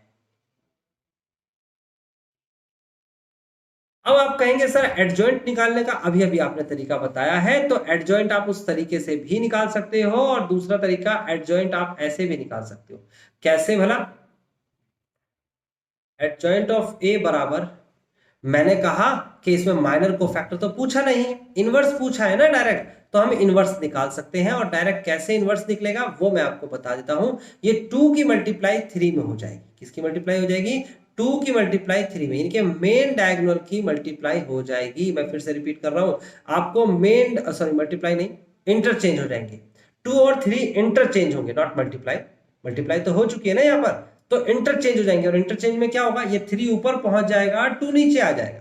अब आप कहेंगे सर एडजॉइंट निकालने का अभी अभी आपने तरीका बताया है, तो एडजॉइंट आप उस तरीके से भी निकाल सकते हो, और दूसरा तरीका एडजॉइंट आप ऐसे भी निकाल सकते हो। कैसे भला, एडजॉइंट ऑफ ए बराबर, मैंने कहा कि इसमें माइनर को फैक्टर तो पूछा नहीं है, इनवर्स पूछा है ना डायरेक्ट, तो हम इनवर्स निकाल सकते हैं। और डायरेक्ट कैसे इनवर्स निकलेगा वो मैं आपको बता देता हूं। ये 2 की मल्टीप्लाई 3 में हो जाएगी। किसकी मल्टीप्लाई हो जाएगी, 2 की मल्टीप्लाई 3 में, इनके मेन डायगोनल की मल्टीप्लाई हो जाएगी। मैं फिर से रिपीट कर रहा हूं, आपको मेन सॉरी मल्टीप्लाई नहीं, इंटरचेंज हो जाएंगे, 2 और 3 इंटरचेंज होंगे, नॉट मल्टीप्लाई। मल्टीप्लाई तो हो चुकी है ना यहाँ पर, तो इंटरचेंज हो जाएंगे, और इंटरचेंज में क्या होगा, ये 3 ऊपर पहुंच जाएगा, 2 नीचे आ जाएगा।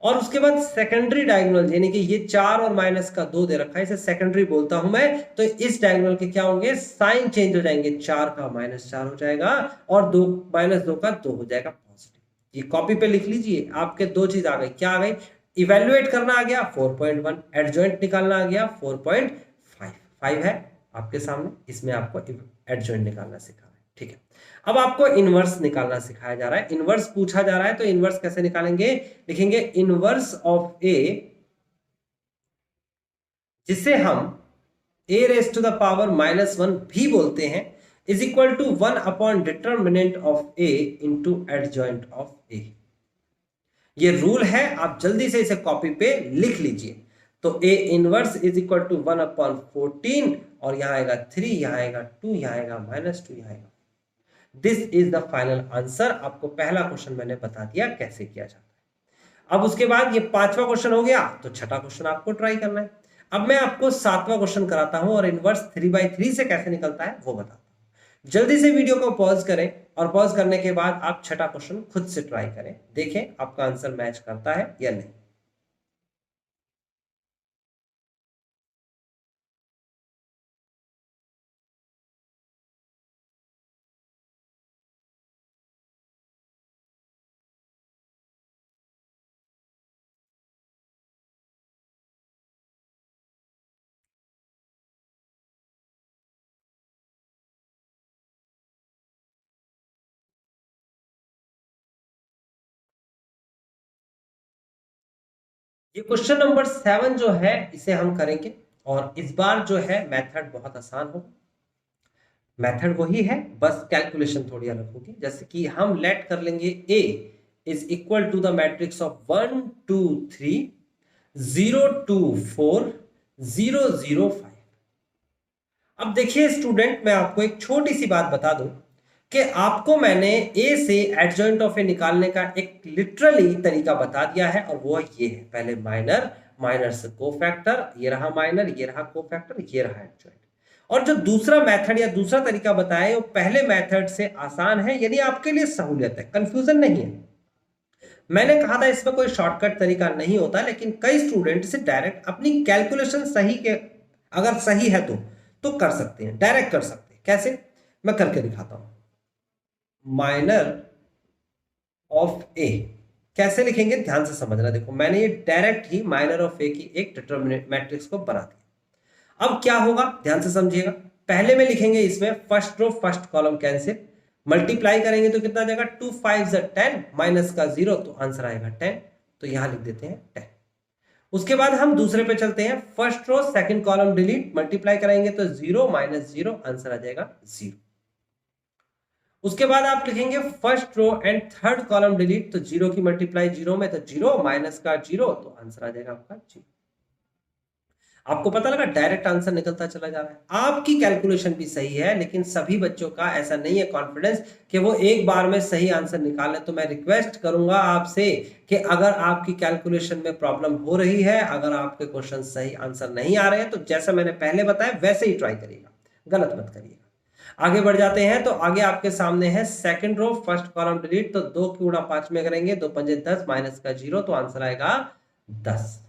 और उसके बाद सेकेंडरी डायगोनल, यानी कि ये 4 और माइनस का 2 दे रखा है, इसे सेकेंडरी बोलता हूं मैं, तो इस डायगोनल के क्या होंगे, साइन चेंज हो जाएंगे, 4 का -4 हो जाएगा, और 2 -2 का 2 हो जाएगा पॉजिटिव। ये कॉपी पे लिख लीजिए, आपके दो चीज आ गई, क्या आ गई, इवेल्युएट करना आ गया 4.1, एडजॉइंट निकालना आ गया 4.5। 5 है आपके सामने, इसमें आपको एडजॉइंट निकालना सिखा है, ठीक है। अब आपको इनवर्स निकालना सिखाया जा रहा है, इनवर्स पूछा जा रहा है, तो इनवर्स कैसे निकालेंगे, लिखेंगे इनवर्स ऑफ ए, जिसे हम a⁻⁻1 भी बोलते हैं, is equal to 1 upon determinant of A into adjoint of A. ये रूल है, आप जल्दी से इसे कॉपी पे लिख लीजिए। तो A inverse is equal to 1 upon 14, और यहां आएगा 3, यहां आएगा 2, यहां आएगा -2, यहां आएगा। This is the final answer. आपको पहला क्वेश्चन मैंने बता दिया कैसे किया जाता है। अब उसके बाद ये 5वां क्वेश्चन हो गया, तो छठा क्वेश्चन आपको ट्राई करना है। अब मैं आपको 7वां क्वेश्चन कराता हूं, और इनवर्स 3/3 से कैसे निकलता है वो बताता हूं। जल्दी से वीडियो को पॉज करें, और पॉज करने के बाद आप छठा क्वेश्चन खुद से ट्राई करें, देखें आपका आंसर मैच करता है या नहीं। ये क्वेश्चन नंबर 7 जो है इसे हम करेंगे, और इस बार जो है मेथड बहुत आसान होगा। मेथड वही है, बस कैलकुलेशन थोड़ी अलग होगी। जैसे कि हम लेट कर लेंगे a is equal to the matrix of 1 2 3 0 2 4 0 0 5। अब देखिए स्टूडेंट, मैं आपको एक छोटी सी बात बता दूं कि आपको मैंने ए से एडजॉइंट ऑफ ए निकालने का एक लिटरली तरीका बता दिया है, और वो ये है, पहले माइनर, माइनर से कोफैक्टर, ये रहा माइनर, ये रहा कोफैक्टर, ये रहा एडजॉइंट। और जो दूसरा मेथड या दूसरा तरीका बताया वो पहले मेथड से आसान है, यानी आपके लिए सहूलियत है, कंफ्यूजन नहीं है। मैंने कहा था इसमें कोई शॉर्टकट तरीका नहीं होता, लेकिन कई स्टूडेंट से डायरेक्ट अपनी कैलकुलेशन सही के, अगर सही है तो कर सकते हैं, डायरेक्ट कर सकते हैं। कैसे, मैं करके दिखाता हूं। माइनर ऑफ ए कैसे लिखेंगे, ध्यान से समझना। देखो मैंने ये डायरेक्ट ही माइनर ऑफ ए की एक डिटरमिनेंट मैट्रिक्स को बना दिया। अब क्या होगा, ध्यान से समझिएगा। पहले में लिखेंगे इसमें first row first column cancel, multiply करेंगे तो कितना आ जाएगा, 2 5 10, माइनस का 0 तो आंसर आएगा 10, तो यहां लिख देते हैं 10। उसके बाद हम दूसरे पे चलते हैं, first row second column delete, multiply कराएंगे तो 0 माइनस 0 आंसर आ जाएगा 0। उसके बाद आप लिखेंगे first row and third column delete, तो 0 की मल्टीप्लाई 0 में तो 0 माइनस का 0 तो आंसर आ जाएगा आपका 0। आपको पता लगा, डायरेक्ट आंसर निकलता चला जा रहा है। आपकी कैलकुलेशन भी सही है, लेकिन सभी बच्चों का ऐसा नहीं है कॉन्फिडेंस कि वो एक बार में सही आंसर निकालें। तो मैं रिक्वेस्ट करूंगा आपसे कि अगर आपकी कैलकुलेशन में प्रॉब्लम हो रही है, अगर आपके क्वेश्चन सही आंसर नहीं आ रहे हैं, तो जैसा मैंने पहले बताया वैसे ही ट्राई करिएगा, गलत मत करिएगा। आगे बढ़ जाते हैं, तो आगे आपके सामने है second row first column delete, तो 2 की गुणा 5 में करेंगे, 2 पंजे 10 माइनस का 0 तो आंसर आएगा 10।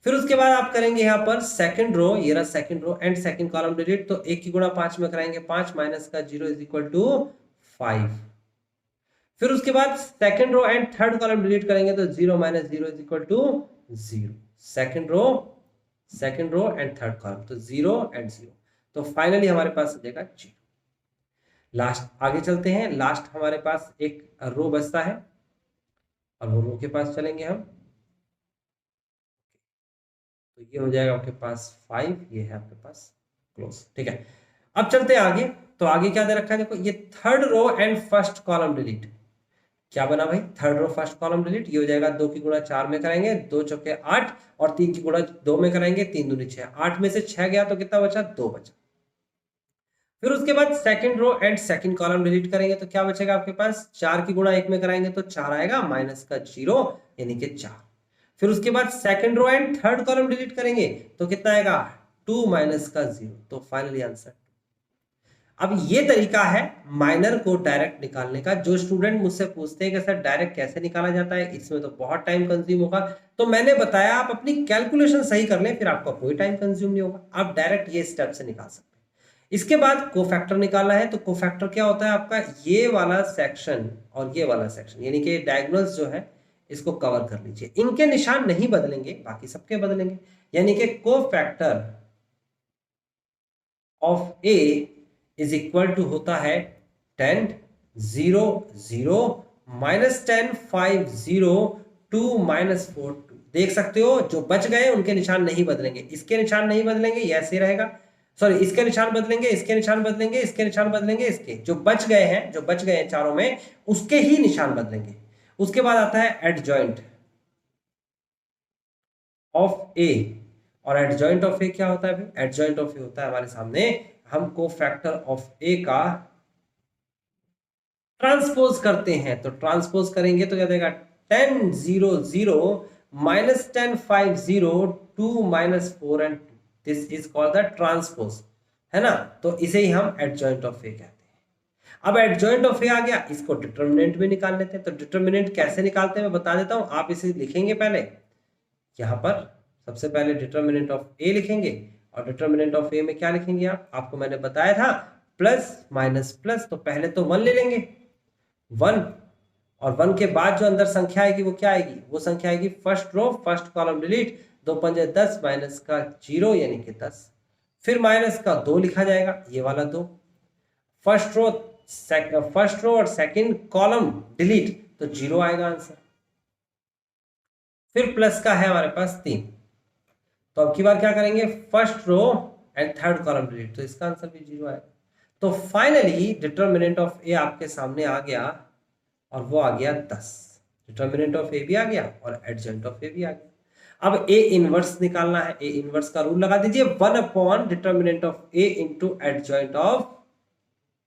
फिर उसके बाद आप करेंगे यहां पर सेकंड रो, ये रहा second row and second column delete, तो 1 की गुणा 5 में कराएंगे, 5 माइनस का 0 इज इक्वल टू 5। फिर उसके बाद second row and third column delete करेंगे तो 0 minus 0 is equal to 0। Second row and third column, तो 0 एंड 0, तो फाइनली हमारे पास आ जाएगा 0। लास्ट आगे चलते हैं, लास्ट हमारे पास एक रो बचता है और वो रो के पास चलेंगे हम, तो ये हो जाएगा आपके पास 5, ये है आपके पास क्लोज। ठीक है, अब चलते हैं आगे। तो आगे क्या दे रखा है, देखो ये third row and first column delete, क्या बना भाई, third row first column delete, ये हो जाएगा 2 की गुणा 4 में करेंगे, 2 चौके 8 और 3 की गुणा 2 में कराएंगे, 3 दूनी 6, 8 में से 6 गया तो कितना बचा, 2 बचा। फिर उसके बाद second row and second column delete करेंगे तो क्या बचेगा आपके पास, 4 की गुणा 1 में कराएंगे तो 4 आएगा, माइनस का 0 यानी कि 4। फिर उसके बाद second row and third column delete करेंगे तो कितना आएगा, 2 माइनस का 0, तो फाइनली आंसर। अब ये तरीका है माइनर को डायरेक्ट निकालने का। जो स्टूडेंट मुझसे पूछते हैं कि सर डायरेक्ट कैसे निकाला जाता है, इसमें तो बहुत टाइम कंज्यूम होगा, तो मैंने बताया आप अपनी कैलकुलेशन सही कर लें, फिर आपका कोई टाइम कंज्यूम नहीं होगा, आप डायरेक्ट ये स्टेप से निकाल सकते हैं। इसके बाद कोफैक्टर निकालना है, तो कोफैक्टर क्या होता है आपका, ये वाला सेक्शन और ये वाला सेक्शन, यानी कि डायगोनल्स जो है इसको कवर कर लीजिए। इनके निशान नहीं बदलेंगे, बाकी सबके बदलेंगे, यानी कि cofactor of A is equal to होता है 10 0 0 माइनस 10 5 0 2 माइनस 4 2। देख सकते हो जो बच गए उनके निशान नहीं बदलेंगे, इसके निशान नहीं बदलेंगे, ये ऐसे रहेगा, सॉरी इसके निशान बदलेंगे, इसके निशान बदलेंगे, इसके निशान बदलेंगे, इसके जो बच गए हैं, जो बच गए हैं चारों में, उसके ही निशान बदलेंगे। उसके बाद आता है एडजॉइंट ऑफ ए, और एडजॉइंट ऑफ ए क्या होता है भाई, एडजॉइंट ऑफ ए होता है हमारे सामने, हम कोफैक्टर ऑफ ए का ट्रांसपोज करते हैं, तो ट्रांसपोज करेंगे तो क्या देगा, 10 0 0 minus 10 5 0 2 minus 4 and 2, this is called the transpose, है ना। तो इसे ही हम एडजॉइंट ऑफ ए कहते हैं। अब एडजॉइंट ऑफ ए आ गया, इसको डिटर्मिनेंट में निकाल लेते हैं। तो डिटर्मिनेंट कैसे निकालते हैं मैं बता देता हूं, आप इसे लिखेंगे पहले यहां पर, सबसे पहले डिटर्मिनेंट ऑफ ए लिखेंगे, और डिटर्मिनेंट ऑफ ए में क्या लिखेंगे आप, आपको मैंने बताया था प्लस माइनस प्लस, तो पहले तो 1 ले लेंगे, 1, और 1 के बाद जो अंदर संख्या आएगी वो क्या आएगी, वो संख्या आएगी first row first column delete, 2 पंजे 10 माइनस का 0 यानी कि 10, फिर माइनस का 2 लिखा जाएगा, ये वाला 2, फर्स्ट रो और सेकंड कॉलम डिलीट, तो 0 आएगा आंसर, फिर प्लस का है हमारे पास 3, तो अब की बार क्या करेंगे, first row and third column delete, तो इसका आंसर भी 0 आएगा। तो फाइनली डिटर्मिनेंट ऑफ ए आपके सामने आ गया, और वो आ गया 10। डिटर्मिनेंट ऑफ ए भी आ गया और एडजॉइंट ऑफ ए भी आ गया। अब ए इनवर्स निकालना है, ए इनवर्स का रूल लगा दीजिए, 1 upon determinant of A into adjoint of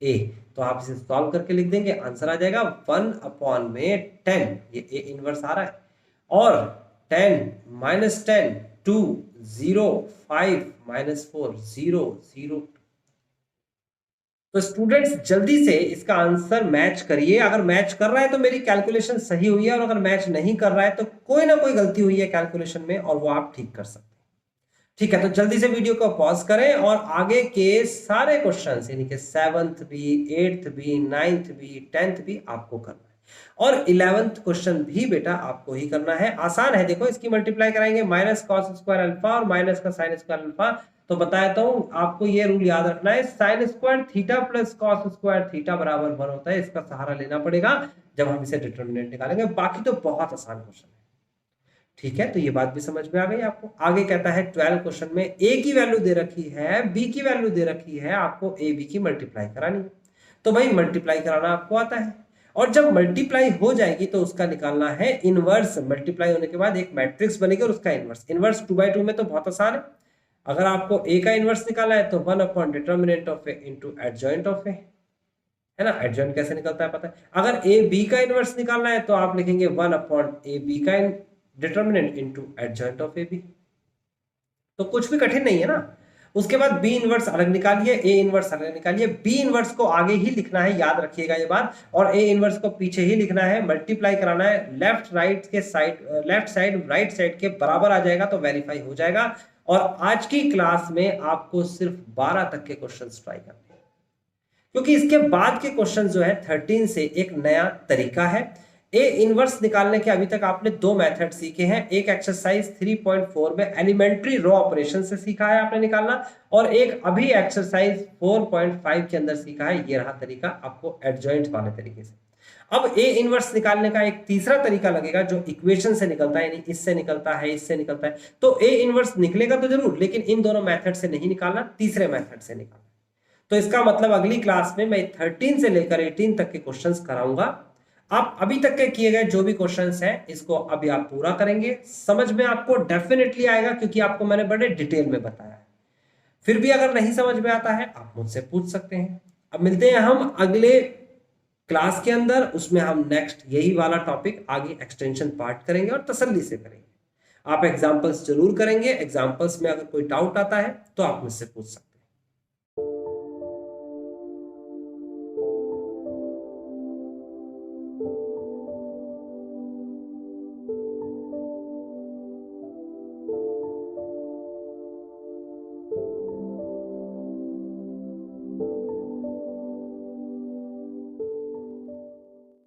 A, तो आप इसे सॉल्व करके लिख देंगे, आंसर आ जाएगा 1 अपॉन में 10, ये ए इनवर्स आ रहा है, और 10 माइनस 10 2 0 5 माइनस 4 0 0 तो स्टूडेंट्स जल्दी से इसका आंसर मैच करिए। अगर मैच कर रहा है तो मेरी कैलकुलेशन सही हुई है, और अगर मैच नहीं कर रहा है तो कोई ना कोई गलती हुई है कैलकुलेशन में, और वो आप ठीक कर सकते हैं। ठीक है, तो जल्दी से वीडियो को पॉज करें और आगे के सारे क्वेश्चंस यानी कि 7th भी, 8th भी, 9th भी, 10th भी आपको करना है, और 11th क्वेश्चन भी बेटा आपको ही करना है। आसान है, देखो इसकी मल्टीप्लाई कराएंगे माइनस कॉस स्क्वायर अल्फा और माइनस का साइन स्क्वायर अल्फा। तो बताता हूं आपको, ये रूल याद रखना है, sine square theta plus cos square theta बराबर 1 होता है। इसका सहारा लेना पड़ेगा जब हम इसे डिटरमिनेंट निकालेंगे। बाकी तो बहुत आसान क्वेश्चन है। ठीक है, तो ये बात भी समझ में आ गई आपको। आगे कहता है 12 क्वेश्चन में ए की वैल्यू दे रखी है, बी की वैल्यू दे रखी है, आपको ए बी की मल्टीप्लाई करानी है। तो भाई मल्टीप्लाई कराना आपको आता है, और जब मल्टीप्लाई हो जाएगी तो उसका निकालना है इनवर्स। मल्टीप्लाई होने के बाद एक मैट्रिक्स बनेगी और उसका इनवर्स। इनवर्स 2/2 में तो बहुत आसान है। अगर आपको ए का इनवर्स निकालना है तो 1 upon determinant of A into adjoint of A, है ना। एडजॉइंट कैसे निकलता है पता है। अगर ए बी का इनवर्स निकालना है तो आप लिखेंगे 1 अपॉन ए बी का determinant into adjoint of A B. तो कुछ भी कठिन नहीं है ना। उसके बाद बी इनवर्स अलग निकालिए, ए इनवर्स अलग निकालिए। बी इनवर्स को आगे ही लिखना है, याद रखिएगा ये बात, और ए इनवर्स को पीछे ही लिखना है। मल्टीप्लाई कराना है, लेफ्ट राइट के side, left side right side के बराबर आ जाएगा तो वेरीफाई हो जाएगा। और आज की क्लास में आपको सिर्फ 12 तक के क्वेश्चंस ट्राई करने हैं, क्योंकि इसके बाद के क्वेश्चन जो है 13 से एक नया तरीका है। ए इनवर्स निकालने के अभी तक आपने 2 मेथड सीखे हैं। एक एक्सरसाइज 3.4 में एलिमेंट्री रो ऑपरेशन से सीखा है आपने निकालना, और एक अभी एक्सरसाइज 4.5 के अंदर सीखा है। ये रहा तरीका आपको एडजॉइंट वाले तरीके से। अब ए इनवर्स निकालने का एक तीसरा तरीका लगेगा जो इक्वेशन से निकलता है, यानी इससे निकलता है, इससे निकलता है। तो ए इनवर्स निकलेगा तो जरूर, लेकिन इन दोनों मेथड से नहीं निकालना, तीसरे मेथड से निकालना। तो इसका मतलब अगली क्लास में मैं 13 से लेकर 18 तक के क्वेश्चंस कराऊंगा। आप अभी तक के किए गए जो भी क्वेश्चंस हैं इसको अभी आप पूरा करेंगे, समझ में आपको डेफिनेटली आएगा, क्योंकि आपको मैंने बड़े डिटेल में बताया है। फिर भी अगर नहीं समझ में आता है आप मुझसे पूछ सकते हैं। अब मिलते हैं हम अगले क्लास के अंदर, उसमें हम नेक्स्ट यही वाला टॉपिक आगे एक्सटेंशन पार्ट करेंगे और तसल्ली से करेंगे। आप एग्जाम्पल्स जरूर करेंगे। एग्जाम्पल्स में अगर कोई डाउट आता है तो आप मुझसे पूछ सकते हैं।